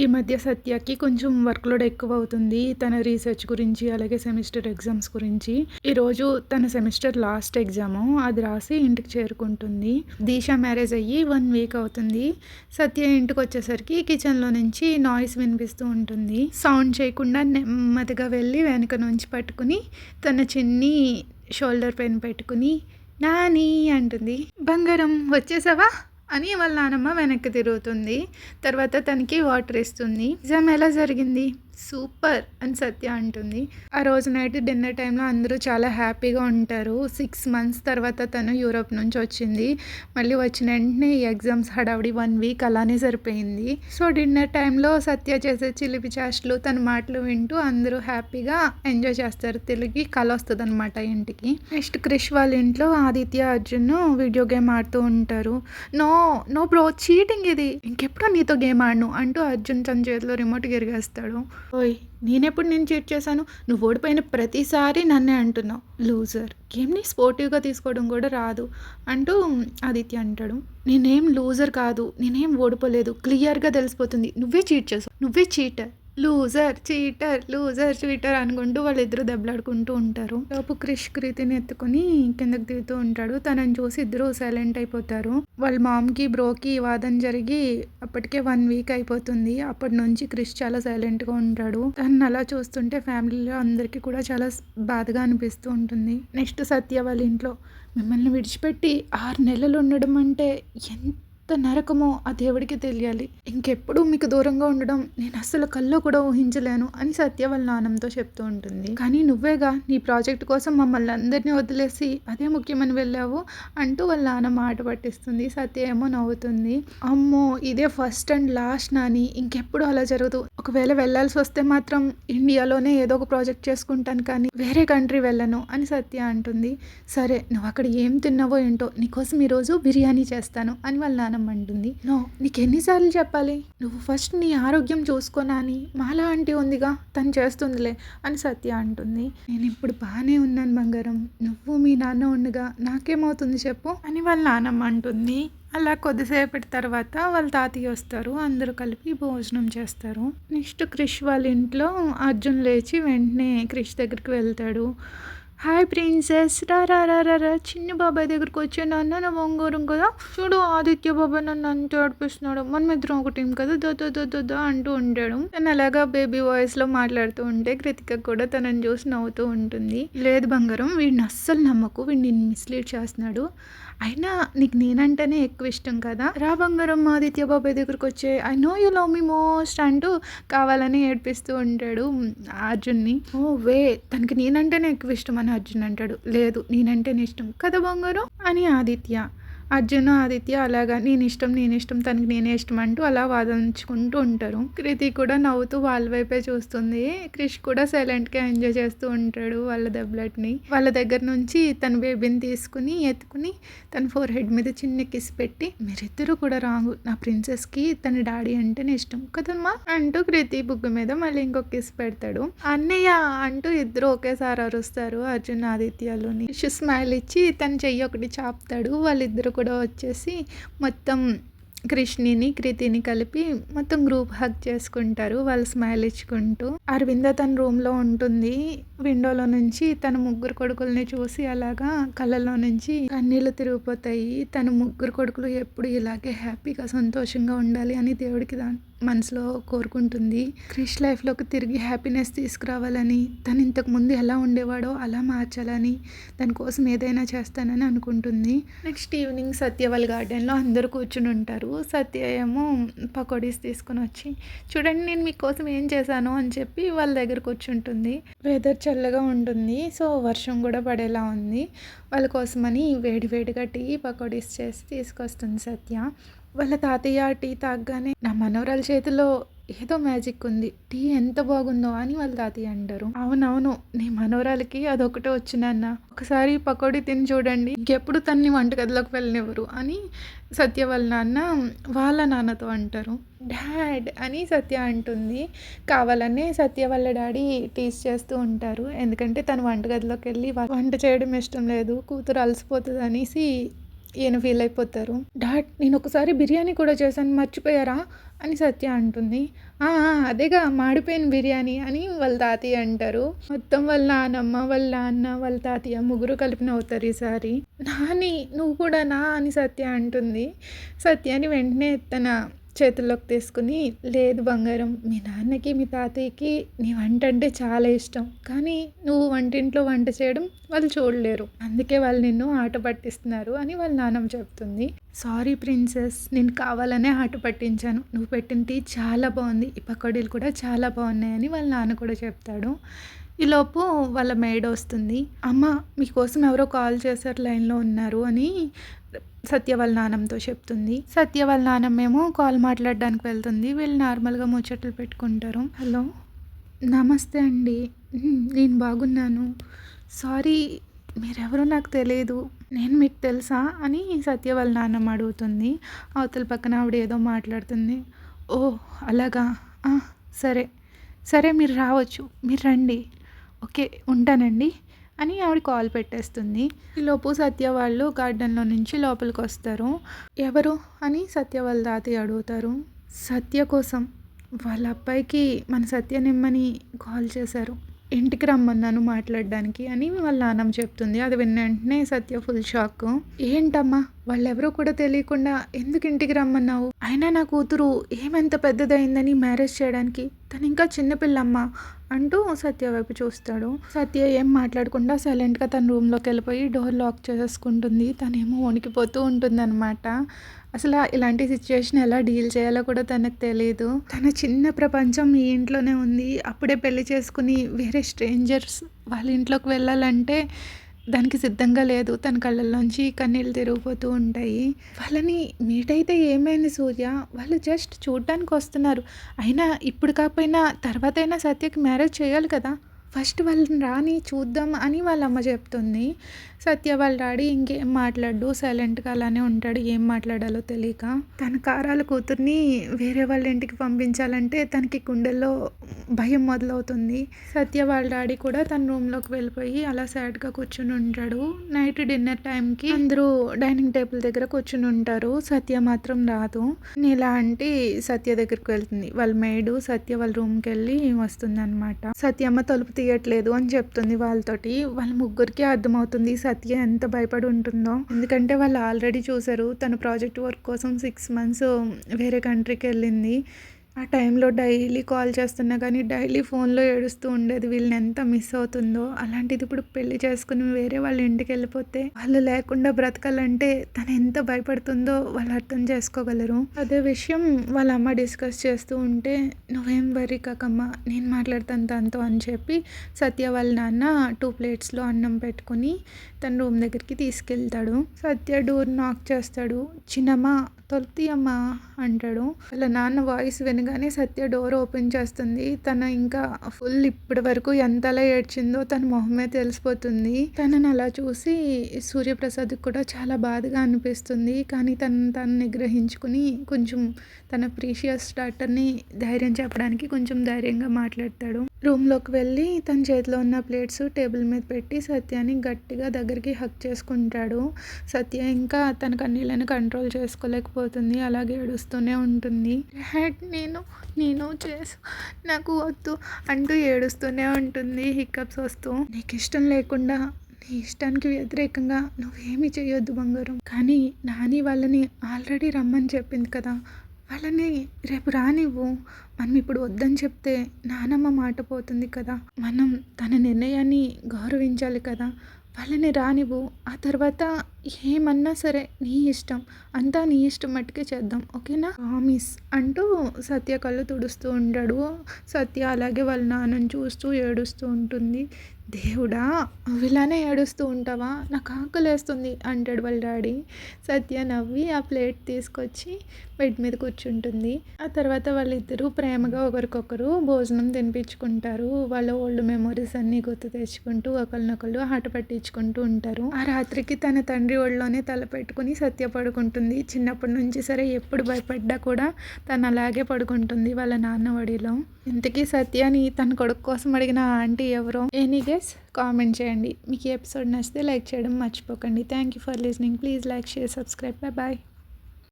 ఈ మధ్య సత్యకి కొంచెం వర్క్ లోడ్ ఎక్కువవుతుంది. తన రీసెర్చ్ గురించి, అలాగే సెమిస్టర్ ఎగ్జామ్స్ గురించి. ఈరోజు తన సెమిస్టర్ లాస్ట్ ఎగ్జాము. అది రాసి ఇంటికి చేరుకుంటుంది. దీక్ష మ్యారేజ్ అయ్యి 1 వీక్ అవుతుంది. సత్య ఇంటికొచ్చేసరికి కిచెన్‌లో నుంచి నాయిస్ వినిపిస్తూ ఉంటుంది. సౌండ్ చేయకుండా నెమ్మదిగా వెళ్ళి వెనక నుంచి పట్టుకుని తన చిన్ని షోల్డర్ పైన పెట్టుకుని నాని అంటుంది. బంగారం వచ్చేసావా అని వాళ్ళ నానమ్మ వెనక్కి తిరుగుతుంది. తర్వాత తనకి వాటర్ ఇస్తుంది. ఎగ్జామ్ ఎలా జరిగింది? సూపర్ అని సత్య అంటుంది. ఆ రోజు నైట్ డిన్నర్ టైంలో అందరూ చాలా హ్యాపీగా ఉంటారు. 6 మంత్స్ తర్వాత తను యూరోప్ నుంచి వచ్చింది. మళ్ళీ వచ్చిన వెంటనే ఈ ఎగ్జామ్స్ హడావిడి 1 వీక్ అలానే సరిపోయింది. సో డిన్నర్ టైంలో సత్య చేసే చిలిపి చేష్టలు, తన మాటలు వింటూ అందరూ హ్యాపీగా ఎంజాయ్ చేస్తారు. తిరిగి కల వస్తుంది అనమాట ఇంటికి. నెక్స్ట్ క్రిష్ వాళ్ళ ఇంట్లో ఆదిత్య, అర్జున్ వీడియో గేమ్ ఆడుతూ ఉంటారు. నో నో బ్రో, చీటింగ్ ఇది, ఇంకెప్పుడు నీతో గేమ్ ఆడను అంటూ అర్జున్ తన చేతిలో రిమోట్ గిరిగేస్తాడు. ఓయ్, నేనెప్పుడు నేను చీట్ చేశాను? నువ్వు ఓడిపోయిన ప్రతిసారి నన్నే అంటున్నావు, లూజర్. గేమ్ని స్పోర్టివ్గా తీసుకోవడం కూడా రాదు అంటూ ఆదిత్య అంటాడు. నేనేం లూజర్ కాదు, నేనేం ఓడిపోలేదు, క్లియర్గా తెలిసిపోతుంది. నువ్వే చీట్ చేసావు, నువ్వే చీటర్, లూజర్, చీటర్ అనుకుంటూ వాళ్ళిద్దరూ దెబ్బలాడుకుంటూ ఉంటారు. లోపు క్రిష్ కృతిని ఎత్తుకుని కిందకి దిగుతూ ఉంటాడు. తనని చూసి ఇద్దరు సైలెంట్ అయిపోతారు. వాళ్ళ మామ్కి బ్రోకి వాదన జరిగి అప్పటికే 1 వీక్ అయిపోతుంది. అప్పటి నుంచి క్రిష్ చాలా సైలెంట్గా ఉంటాడు. తను అలా చూస్తుంటే ఫ్యామిలీలో అందరికీ కూడా చాలా బాధగా అనిపిస్తూ ఉంటుంది. నెక్స్ట్ సత్య వాళ్ళ ఇంట్లో మిమ్మల్ని విడిచిపెట్టి 6 నెలలు ఉండడం అంటే ఎంత నరకమో ఆ దేవుడికి తెలియాలి. ఇంకెప్పుడు మీకు దూరంగా ఉండడం నేను అస్సలు కల్లో కూడా ఊహించలేను అని సత్య వాళ్ళ నాన్నంతో చెప్తూ ఉంటుంది. కానీ నువ్వేగా నీ ప్రాజెక్ట్ కోసం మమ్మల్ని అందరినీ వదిలేసి అదే ముఖ్యమని వెళ్ళావు అంటూ వాళ్ళ నాన్న మాట పట్టిస్తుంది. సత్య ఏమో నవ్వుతుంది. అమ్మో, ఇదే ఫస్ట్ అండ్ లాస్ట్ నాని, ఇంకెప్పుడు అలా జరగదు. ఒకవేళ వెళ్ళాల్సి వస్తే మాత్రం ఇండియాలోనే ఏదో ఒక ప్రాజెక్ట్ చేసుకుంటాను, కానీ వేరే కంట్రీ వెళ్ళను అని సత్య అంటుంది. సరే, నువ్వు అక్కడ ఏం తిన్నావో ఏంటో, నీకోసం ఈరోజు బిర్యానీ చేస్తాను అని వాళ్ళ నాన్న అంటుంది. నో, నీకు ఎన్నిసార్లు చెప్పాలి? నువ్వు ఫస్ట్ నీ ఆరోగ్యం చూసుకోనాని, మాలా ఆంటీ ఉందిగా, తను చేస్తుందిలే అని సత్య అంటుంది. నేను ఇప్పుడు బాగానే ఉన్నాను బంగారం, నువ్వు మీ నాన్న ఉండగా నాకేమవుతుంది చెప్పు అని వాళ్ళ నాన్నమ్మ అంటుంది. అలా కొద్దిసేపటి తర్వాత వాళ్ళ తాతయ్య వస్తారు. అందరూ కలిపి భోజనం చేస్తారు. నెక్స్ట్ క్రిష్ వాళ్ళ ఇంట్లో అర్జున్ లేచి వెంటనే క్రిష్ దగ్గరికి వెళ్తాడు. హాయ్ ప్రిన్సెస్, రా చిన్న బాబాయ్ దగ్గరికి వచ్చే నాన్న, నా వంగోరం కదా, చూడు ఆదిత్య బాబాయ్ నన్ను అంత ఏడిపిస్తున్నాడు, మనం ఇద్దరం ఒక టీం కదా, దో అంటూ ఉంటాడు. తను అలాగా బేబీ వాయిస్లో మాట్లాడుతూ ఉంటే కృతిక కూడా తనని చూసి నవ్వుతూ ఉంటుంది. లేదు బంగారం, వీడిని అస్సలు నమ్మకు, వీడిని మిస్లీడ్ చేస్తున్నాడు, అయినా నీకు నేనంటేనే ఎక్కువ ఇష్టం కదా, రా బంగారం ఆదిత్య బాబాయ్ దగ్గరికి వచ్చే, I know you love me most అంటూ కావాలని ఏడిపిస్తూ ఉంటాడు అర్జున్ని. ఓ వే, తనకి నేనంటేనే ఎక్కువ ఇష్టం అని అర్జున్ అంటాడు. లేదు, నేనంటేనే ఇష్టం కదా బంగారం అని ఆదిత్య. అర్జున్ ఆదిత్య అలాగా నేను ఇష్టం తనకి నేనే ఇష్టం అంటూ అలా వాదించుకుంటూ ఉంటారు. కృతి కూడా నవ్వుతూ వాళ్ళ వైపే చూస్తుంది. క్రిష్ కూడా సైలెంట్గా ఎంజాయ్ చేస్తూ ఉంటాడు వాళ్ళ దెబ్బలటిని. వాళ్ళ దగ్గర నుంచి తన బేబీని తీసుకుని ఎత్తుకుని తన ఫోర్ హెడ్ మీద చిన్న కిస్ పెట్టి, మీరిద్దరూ కూడా రాంగు, నా ప్రిన్సెస్కి తన డాడీ అంటేనే ఇష్టం కదమ్మా అంటూ కృతి బుగ్గ మీద మళ్ళీ ఇంకొక కిస్ పెడతాడు. అన్నయ్య అంటూ ఇద్దరు ఒకేసారి అరుస్తారు అర్జున్ ఆదిత్యలోని. స్మైల్ ఇచ్చి తన చెయ్యి ఒకటి చాపుతాడు. వాళ్ళిద్దరు కూడా వచ్చేసి మొత్తం కృష్ణిని కృతిని కలిపి మొత్తం గ్రూప్ హగ్ చేసుకుంటారు వాళ్ళు స్మైల్ ఇచ్చుకుంటూ. అరవింద తన రూమ్లో ఉంటుంది. విండోలో నుంచి తన 3 కొడుకుల్ని చూసి అలాగా కళ్ళలో నుంచి కన్నీళ్ళు తిరిగిపోతాయి. తన 3 కొడుకులు ఎప్పుడు ఇలాగే హ్యాపీగా సంతోషంగా ఉండాలి అని దేవుడికి మనసులో కోరుకుంటుంది. క్రిష్ లైఫ్లోకి తిరిగి హ్యాపీనెస్ తీసుకురావాలని, తను ఇంతకుముందు ఎలా ఉండేవాడో అలా మార్చాలని, దానికోసం ఏదైనా చేస్తానని అనుకుంటుంది. నెక్స్ట్ ఈవినింగ్ సత్య వాళ్ళ గార్డెన్లో అందరూ కూర్చుని ఉంటారు. సత్య ఏమో పకోడీస్ తీసుకుని వచ్చి, చూడండి నేను మీకోసం ఏం చేశాను అని చెప్పి వాళ్ళ దగ్గర కూర్చుంటుంది. వెదర్ చల్లగా ఉంటుంది, సో వర్షం కూడా పడేలా ఉంది. వాళ్ళ కోసమని వేడివేడిగా టీ పకోడీస్ చేసి తీసుకొస్తుంది సత్య. వాళ్ళ తాతయ్య టీ తాగగానే, నా మనవరాల చేతిలో ఏదో మ్యాజిక్ ఉంది, టీ ఎంత బాగుందో అని వాళ్ళ తాతయ్య అంటారు. అవునవును, నీ మనవరాలకి అదొకటే వచ్చినాన్న, ఒకసారి పకోడీ తిని చూడండి, ఇంకెప్పుడు తన్ని వంటగదిలోకి వెళ్ళనివ్వరు అని సత్య వాళ్ళ నాన్న వాళ్ళ నాన్నతో అంటారు. డాడ్ అని సత్య అంటుంది. కావాలనే సత్య వాళ్ళ డాడీ టీస్ చేస్తూ ఉంటారు. ఎందుకంటే తను వంటగదిలోకి వెళ్ళి వంట చేయడం ఇష్టం లేదు, కూతురు అలసిపోతుంది అనేసి ఈయన ఫీల్ అయిపోతారు. డాడ్, నేను ఒకసారి బిర్యానీ కూడా చేశాను, మర్చిపోయారా అని సత్య అంటుంది. "ఆ! ఆ! అదేగా మాడిపోయిన బిర్యానీ" అని వాళ్ళ తాతయ్య అంటారు. మొత్తం వాళ్ళ నానమ్మ, వాళ్ళ నాన్న, వాళ్ళ తాతయ్య ముగ్గురు కలిపి నవ్వుతారు ఈసారి. "నాని నువ్వు కూడానా" అని సత్య అంటుంది. సత్యాని వెంటనే తన చేతుల్లోకి తీసుకుని, "లేదు బంగారం, మీ నాన్నకి, మీ తాతయ్యకి నీ వంట అంటే చాలా ఇష్టం. కానీ నువ్వు వంటింట్లో వంట చేయడం వాళ్ళు చూడలేరు. అందుకే వాళ్ళు నిన్ను ఆట పట్టిస్తున్నారు" అని వాళ్ళ నాన్నమ్మ చెప్తుంది. "సారీ ప్రిన్సెస్, నేను కావాలనే ఆట పట్టించాను. నువ్వు పెట్టిన టీ చాలా బాగుంది. ఈ పకోడీలు కూడా చాలా బాగున్నాయని" వాళ్ళ నాన్న కూడా చెప్తాడు. ఈలోపు వాళ్ళ మెయిడ్ వస్తుంది. "అమ్మ, మీకోసం ఎవరో కాల్ చేశారు, లైన్లో ఉన్నారు" అని సత్య వాళ్ళ నాన్నమ్మతో చెప్తుంది. సత్య వాళ్ళ నాన్నమ్మేమో కాల్ మాట్లాడడానికి వెళ్తుంది. వీళ్ళు నార్మల్గా ముచ్చట్లు పెట్టుకుంటారు. "హలో, నమస్తే అండి. నేను బాగున్నాను. సారీ, మీరెవరో నాకు తెలియదు. నేను మీకు తెలుసా" అని సత్య వాళ్ళ నాన్నమ్మ అడుగుతుంది. అవతల పక్కన ఆవిడ ఏదో మాట్లాడుతుంది. "ఓహ్, అలాగా, ఆ, సరే సరే, మీరు రావచ్చు, మీరు రండి. ఓకే, ఉంటానండి" అని ఆవిడ కాల్ పెట్టేస్తుంది. ఈలోపు సత్య వాళ్ళు గార్డెన్లో నుంచి లోపలికి వస్తారు. "ఎవరు" అని సత్య వాళ్ళ తాతయ్య అడుగుతారు. "సత్య కోసం, వాళ్ళ అబ్బాయికి మన సత్య నిమ్మని కాల్ చేశారు. ఇంటికి రమ్మన్నాను మాట్లాడడానికి" అని వాళ్ళ నాన్నమ్మ చెప్తుంది. అది విన్న వెంటనే సత్య ఫుల్ షాక్. "ఏంటమ్మా, వాళ్ళెవరో కూడా తెలియకుండా ఎందుకు ఇంటికి రమ్మన్నావు? అయినా నా కూతురు ఏమెంత పెద్దదయిందని మ్యారేజ్ చేయడానికి? తను ఇంకా చిన్నపిల్లమ్మ" అంటూ సత్య వైపు చూస్తాడు. సత్య ఏం మాట్లాడకుండా సైలెంట్గా తన రూమ్లోకి వెళ్ళిపోయి డోర్ లాక్ చేసేసుకుంటుంది. తనేమో వణికిపోతూ ఉంటుందన్నమాట. అసలు ఇలాంటి సిచ్యువేషన్ ఎలా డీల్ చేయాలో కూడా తనకు తెలియదు. తన చిన్న ప్రపంచం ఈ ఇంట్లోనే ఉంది. అప్పుడే పెళ్లి చేసుకుని వేరే స్ట్రేంజర్స్ వాళ్ళ ఇంట్లోకి వెళ్ళాలంటే దానికి సిద్ధంగా లేదు. తన కళ్ళల్లోంచి కన్నీళ్ళు తిరిగిపోతూ ఉంటాయి. వాళ్ళని మీట్ అయితే ఏమైంది సూర్య? వాళ్ళు జస్ట్ చూడటానికి వస్తున్నారు. అయినా ఇప్పుడు కాకపోయినా తర్వాతైనా సత్యకి మ్యారేజ్ చేయాలి కదా! ఫస్ట్ వాళ్ళని రాని చూద్దాం అని వాళ్ళ అమ్మ చెప్తుంది. సత్య వాళ్ళ డాడీ ఇంకేం మాట్లాడు, సైలెంట్గా అలానే ఉంటాడు. ఏం మాట్లాడాలో తెలియక. తన కారాల కూతుర్ని వేరే వాళ్ళ ఇంటికి పంపించాలంటే తనకి గుండెల్లో భయం మొదలవుతుంది. సత్య వాళ్ళ డాడీ కూడా తన రూమ్లోకి వెళ్ళిపోయి అలా సాడ్గా కూర్చుని ఉంటాడు. నైట్ డిన్నర్ టైంకి అందరూ డైనింగ్ టేబుల్ దగ్గర కూర్చుని ఉంటారు. సత్య మాత్రం రాదు. నీలా అంటే సత్య దగ్గరికి వెళ్తుంది. వాళ్ళ మేడు సత్య వాళ్ళ రూమ్కి వెళ్ళి వస్తుంది అనమాట. సత్యమ్మ తలుపు తీయట్లేదు అని చెప్తుంది వాళ్ళతోటి. వాళ్ళ ముగ్గురికి అర్థమవుతుంది సత్య ఎంత భయపడి ఉంటుందో. ఎందుకంటే వాళ్ళు ఆల్రెడీ చూసారు, తన ప్రాజెక్ట్ వర్క్ కోసం 6 months వేరే కంట్రీకి వెళ్ళింది. ఆ టైంలో డైలీ కాల్ చేస్తున్నా కానీ డైలీ ఫోన్లో ఏడుస్తూ ఉండేది. వీళ్ళని ఎంత మిస్ అవుతుందో. అలాంటిది ఇప్పుడు పెళ్లి చేసుకుని వేరే వాళ్ళ ఇంటికి వెళ్ళిపోతే వాళ్ళు లేకుండా బ్రతకాలంటే తను ఎంత భయపడుతుందో వాళ్ళు అర్థం చేసుకోగలరు. అదే విషయం వాళ్ళ అమ్మ డిస్కస్ చేస్తూ ఉంటే, "నువ్వేం వరీ కాకమ్మా, నేను మాట్లాడతాను తనతో" అని చెప్పి సత్య వాళ్ళ నాన్న 2 plates అన్నం పెట్టుకుని తన రూమ్ దగ్గరికి తీసుకెళ్తాడు. సత్య డోర్ నాక్ చేస్తాడు. "చిన్నమ్మ, తలుపు తీయమ్మా" అంటాడు. వాళ్ళ నాన్న వాయిస్ వినగానే సత్య డోర్ ఓపెన్ చేస్తుంది. తను ఇంకా ఫుల్ ఇప్పటి వరకు ఎంతలా ఏడ్చిందో తన మొహమే తెలిసిపోతుంది. తనని అలా చూసి సూర్యప్రసాద్కి కూడా చాలా బాధగా అనిపిస్తుంది. కానీ తను నిగ్రహించుకుని కొంచెం తన ప్రీషియస్ డాటర్ని ధైర్యం చెప్పడానికి కొంచెం ధైర్యంగా మాట్లాడతాడు. రూమ్లోకి వెళ్ళి తన చేతిలో ఉన్న ప్లేట్స్ టేబుల్ మీద పెట్టి సత్యాని గట్టిగా దగ్గరికి హగ్ చేసుకుంటాడు. సత్య ఇంకా తన కన్నీళ్ళని కంట్రోల్ చేసుకోలేకపోతుంది. అలాగే ఏడుస్తూనే ఉంటుంది. "డాడ్, నేను నాకు వద్దు" అంటూ ఏడుస్తూనే ఉంటుంది, హిక్కప్స్ వస్తూ. "నీకు ఇష్టం లేకుండా నీ ఇష్టానికి వ్యతిరేకంగా నువ్వేమీ చేయొద్దు బంగారం. కానీ నాని వాళ్ళని ఆల్రెడీ రమ్మని చెప్పింది కదా, వాళ్ళని రేపు రానివ్వు. మనం ఇప్పుడు వద్దని చెప్తే నానమ్మ మాట పోతుంది కదా. మనం తన నిర్ణయాన్ని గౌరవించాలి కదా. వాళ్ళని రానివ్వు. ఆ తర్వాత ఏమన్నా సరే నీ ఇష్టం. అంతా నీ ఇష్టం మట్టుకే చేద్దాం, ఓకేనా? ప్రామిస్" అంటూ సత్య కళ్ళు తుడుస్తూ ఉంటాడు. సత్య అలాగే వాళ్ళ నాన్నని చూస్తూ ఏడుస్తూ ఉంటుంది. "దేవుడా, ఇలానే ఏడుస్తూ ఉంటావా? నాకు ఆకలేస్తుంది" అంటాడు వాళ్ళ డాడీ. సత్య నవ్వి ఆ ప్లేట్ తీసుకొచ్చి బెడ్ మీద కూర్చుంటుంది. ఆ తర్వాత వాళ్ళిద్దరూ ప్రేమగా ఒకరికొకరు భోజనం తినిపించుకుంటారు. వాళ్ళ ఓల్డ్ మెమొరీస్ అన్నీ గుర్తు తెచ్చుకుంటూ ఒకరినొకళ్ళు ఆట పట్టించుకుంటూ ఉంటారు. ఆ రాత్రికి తన తండ్రి ఒళ్ళోనే తల పెట్టుకుని సత్య పడుకుంటుంది. చిన్నప్పటి నుంచి సరే ఎప్పుడు భయపడ్డా కూడా తను అలాగే పడుకుంటుంది వాళ్ళ నాన్న ఒడిలో. ఇంతకీ సత్యని తన కొడుకు కోసం అడిగిన ఆంటీ ఎవరో? Any guess? కామెంట్ చేయండి. మీకు ఈ ఎపిసోడ్ నచ్చితే లైక్ చేయడం మర్చిపోకండి. Thank you for listening. Please like, share, subscribe. Bye.